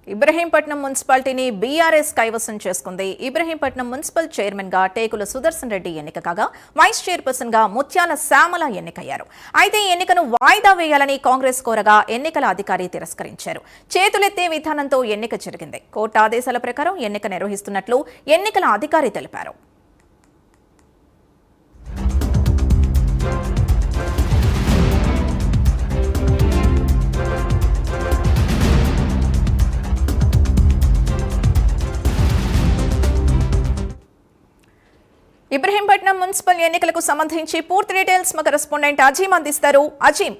ఇబ్రహీంపట్నం మున్సిపాలిటీని బీఆర్ఎస్ కైవసం చేసుకుంది. ఇబ్రహీంపట్నం మున్సిపల్ చైర్మన్ గా టేకుల సుదర్శన్ రెడ్డి ఎన్నిక కాగా వైస్ చైర్పర్సన్ గా ముత్యాల శ్యామల ఎన్నికయ్యారు. అయితే ఎన్నికను వాయిదా వేయాలని కాంగ్రెస్ కోరగా ఎన్నికల అధికారి తిరస్కరించారు. చేతులెత్తే విధానంతో ఎన్నిక జరిగింది. కోర్టు ఆదేశాల ప్రకారం ఎన్నిక నిర్వహిస్తున్నట్లు ఎన్నికల అధికారి తెలిపారు. ఇబ్రహీంపట్నం మున్సిపల్ ఎన్నికలకు సంబంధించి పూర్తి డీటెయిల్స్ మా కరెస్పాండెంట్ అజీం అందిస్తారు. అజీం,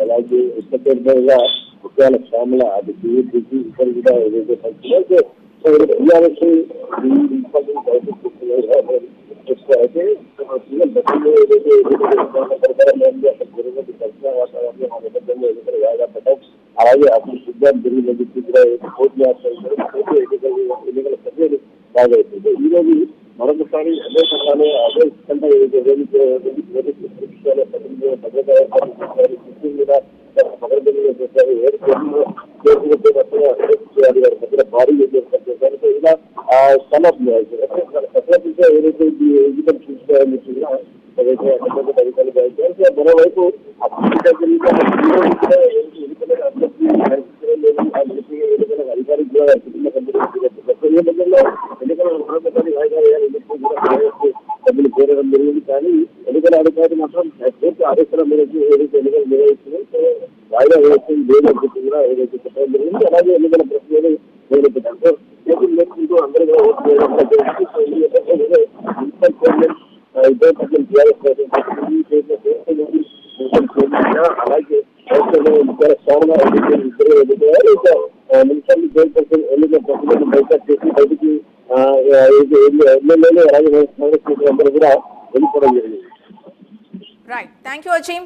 అలాగే ఉత్తరప్రదేశ్గా ముఖ్యాల శ్యామల అది ఇక్కడ కూడా ఏదైతే టీఆర్ఎస్ అయితే అలాగే అప్పుడు సిద్ధాంతం జరిగినది ఎన్నికల ప్రక్రియ బాగవుతుంది. ఈ రోజు మరొకసారి అదే సంఘాలు అదే భద్రత భారీ చేశారు. ఇలా ఏదైతే ఎన్నికలు చూసుకోవాలని అధికారులు మరోవైపు అధికారికి కూడా ఎన్నికల మరొకసారి వాయిదా సభ్యులు కోరడం జరిగింది. కానీ ఎన్నికల అధికారి మాత్రం పూర్తి ఆదేశాల మేరకు ఏదైతే ఎన్నికలు నిర్వహిస్తుంది వాయిదా వేస్తుంది లేదని కూడా ఏదైతే చెప్పడం జరిగింది. అలాగే ఎన్నికల ప్రక్రియలు నిర్వహించారు. చేతులు లేకుంటూ అందరూ అలాగే మున్సిపల్ చైర్పర్సన్ ఎన్నికల ప్రక్రియను బైకాట్ చేసి బయటికి ఎమ్మెల్యేలు అలాగే అందరూ కూడా వెళ్ళిపోవడం జరిగింది. Right, thank you Azeem.